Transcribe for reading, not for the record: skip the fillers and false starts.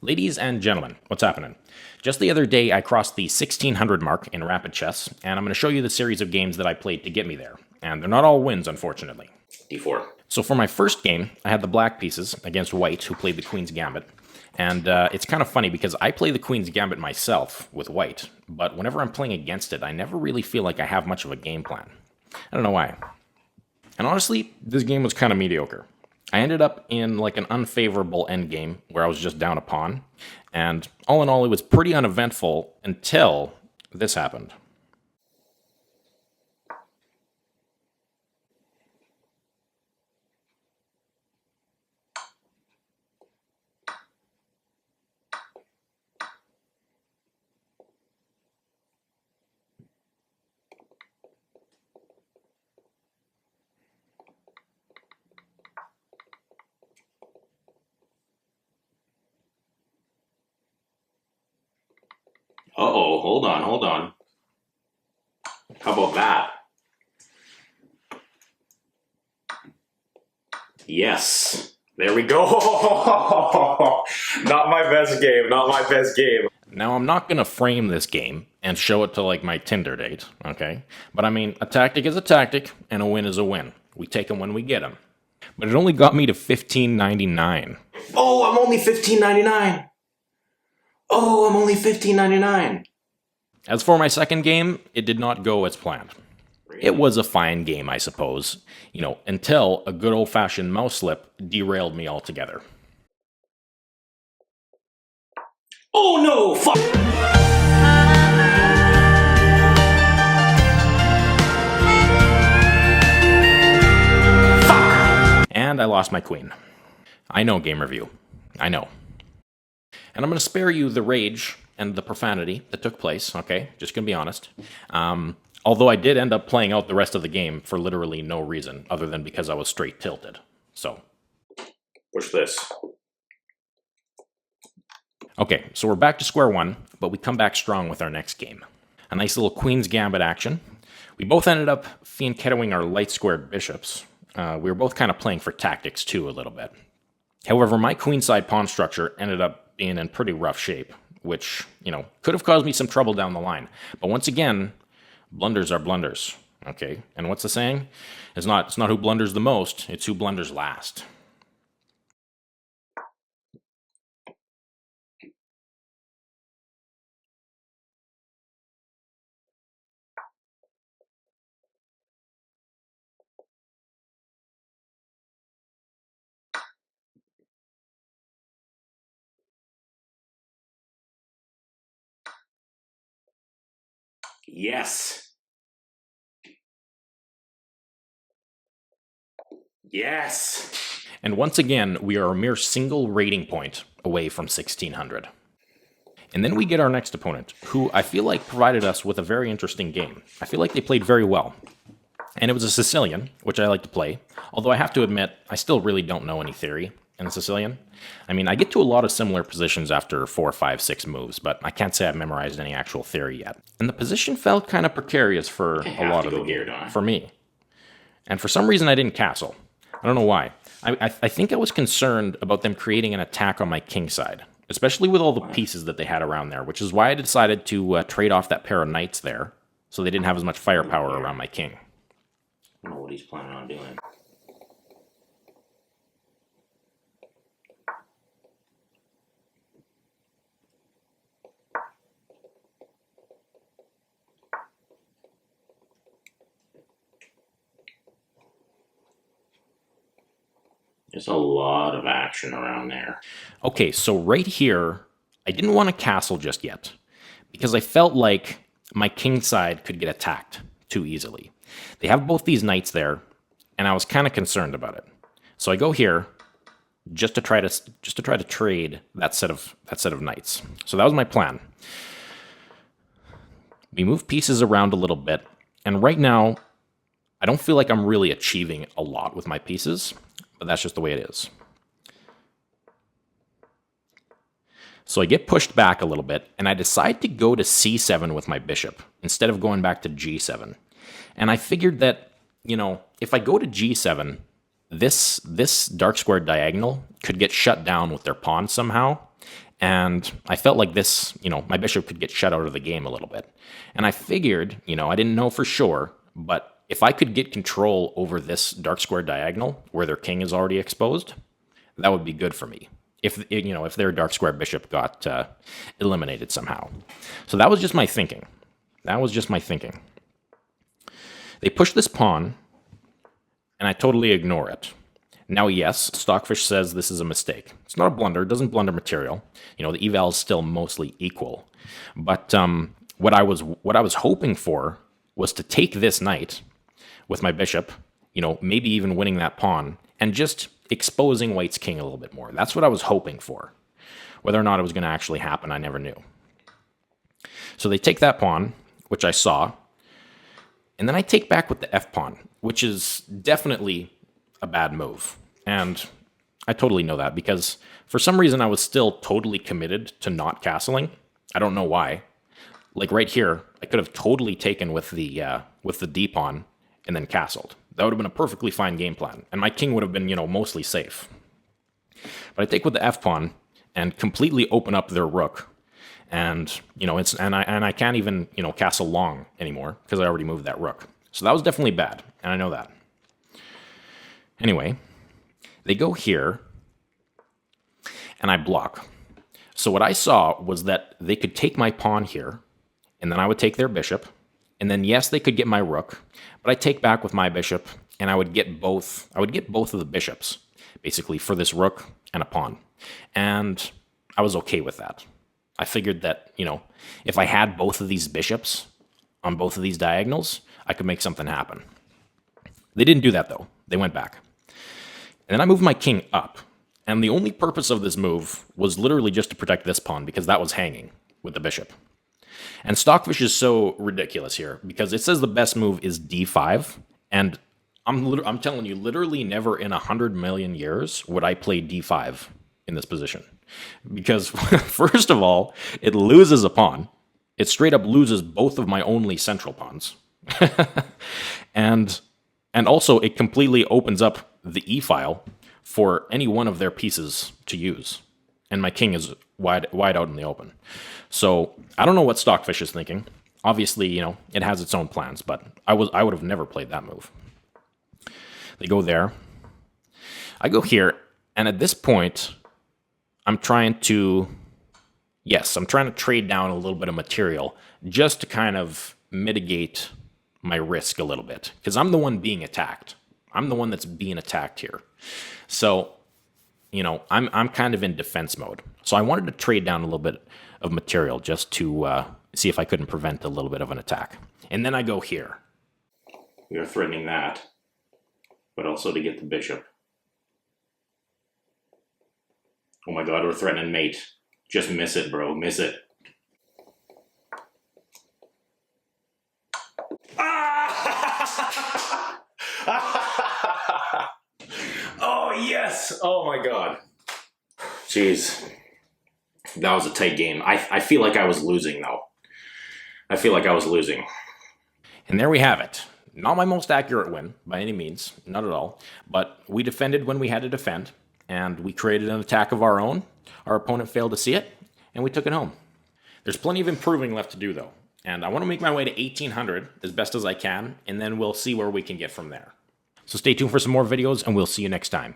Ladies and gentlemen, what's happening? Just the other day, I crossed the 1600 mark in rapid chess, and I'm going to show you the series of games that I played to get me there. And they're not all wins, unfortunately. D4. So for my first game, I had the black pieces against white, who played the Queen's Gambit. And it's kind of funny because I play the Queen's Gambit myself with white, but whenever I'm playing against it, I never really feel like I have much of a game plan. I don't know why. And honestly, this game was kind of mediocre. I ended up in like an unfavorable endgame where I was just down a pawn, and all in all, it was pretty uneventful until this happened. Uh-oh, hold on. How about that? Yes. There we go. Not my best game. Now, I'm not going to frame this game and show it to like my Tinder date, okay? But I mean, a tactic is a tactic, and a win is a win. We take them when we get them. But it only got me to 1599. Oh, I'm only $15.99. As for my second game, it did not go as planned. It was a fine game, I suppose, until a good old-fashioned mouse slip derailed me altogether. Oh no, fuck! And I lost my queen. I know, game review. I know. And I'm going to spare you the rage and the profanity that took place, okay? Just going to be honest. Although I did end up playing out the rest of the game for literally no reason other than because I was straight tilted. So. Push this. Okay, so we're back to square one, but we come back strong with our next game. A nice little Queen's Gambit action. We both ended up fianchettoing our light-squared bishops. We were both kind of playing for tactics, too, a little bit. However, my queenside pawn structure ended up being in pretty rough shape, which, could have caused me some trouble down the line. But once again, blunders are blunders, okay? And what's the saying? It's not who blunders the most, it's who blunders last. Yes. Yes. And once again, we are a mere single rating point away from 1600. And then we get our next opponent, who I feel like provided us with a very interesting game. I feel like they played very well. And it was a Sicilian, which I like to play, although I have to admit, I still really don't know any theory in the Sicilian. I mean, I get to a lot of similar positions after 4, 5, 6 moves, but I can't say I've memorized any actual theory yet. And the position felt kind of precarious for a lot of the game, for me. And for some reason, I didn't castle. I don't know why. I think I was concerned about them creating an attack on my king side, especially with all the pieces that they had around there, which is why I decided to trade off that pair of knights there, so they didn't have as much firepower around my king. I don't know what he's planning on doing. There's a lot of action around there. Okay, so right here, I didn't want to castle just yet, because I felt like my king side could get attacked too easily. They have both these knights there, and I was kind of concerned about it. So I go here just to try to trade that set of knights. So that was my plan. We move pieces around a little bit, and right now, I don't feel like I'm really achieving a lot with my pieces, but that's just the way it is. So I get pushed back a little bit, and I decide to go to c7 with my bishop, instead of going back to g7. And I figured that, if I go to g7, this dark square diagonal could get shut down with their pawn somehow, And I felt like this, my bishop could get shut out of the game a little bit. And I figured, I didn't know for sure, but if I could get control over this dark square diagonal where their king is already exposed, that would be good for me. If their dark square bishop got eliminated somehow. So that was just my thinking. They push this pawn, and I totally ignore it. Now, yes, Stockfish says this is a mistake. It's not a blunder. It doesn't blunder material. The eval is still mostly equal. But what I was hoping for was to take this knight with my bishop, maybe even winning that pawn, and just exposing White's king a little bit more. That's what I was hoping for. Whether or not it was going to actually happen, I never knew. So they take that pawn, which I saw, and then I take back with the f-pawn, which is definitely a bad move. And I totally know that because for some reason I was still totally committed to not castling. I don't know why. Like right here, I could have totally taken with the d-pawn and then castled. That would have been a perfectly fine game plan, and my king would have been, mostly safe. But I take with the f-pawn and completely open up their rook, and I can't even castle long anymore because I already moved that rook. So that was definitely bad, and I know that. Anyway, they go here, and I block. So what I saw was that they could take my pawn here, and then I would take their bishop, and then yes, they could get my rook, but I take back with my bishop, and I would get both of the bishops, basically, for this rook and a pawn. And I was okay with that. I figured that, if I had both of these bishops on both of these diagonals, I could make something happen. They didn't do that, though. They went back. And then I moved my king up. And the only purpose of this move was literally just to protect this pawn, because that was hanging with the bishop. And Stockfish is so ridiculous here, because it says the best move is d5, and I'm telling you, literally never in 100 million years would I play d5 in this position. Because, first of all, it loses a pawn. It straight up loses both of my only central pawns. and also, it completely opens up the e-file for any one of their pieces to use. And my king is wide out in the open. So I don't know what Stockfish is thinking. Obviously, it has its own plans, but I would have never played that move. They go there. I go here, and at this point, I'm trying to trade down a little bit of material just to kind of mitigate my risk a little bit, because I'm the one being attacked. I'm the one that's being attacked here. So, I'm kind of in defense mode. So I wanted to trade down a little bit of material just to see if I couldn't prevent a little bit of an attack. And then I go here. We are threatening that, but also to get the bishop. Oh my god, we're threatening mate. Just miss it, bro. Miss it. Oh, yes! Oh my god. Jeez. That was a tight game. I feel like I was losing, though. I feel like I was losing. And there we have it. Not my most accurate win, by any means. Not at all. But we defended when we had to defend. And we created an attack of our own. Our opponent failed to see it. And we took it home. There's plenty of improving left to do, though. And I want to make my way to 1800 as best as I can. And then we'll see where we can get from there. So stay tuned for some more videos, and we'll see you next time.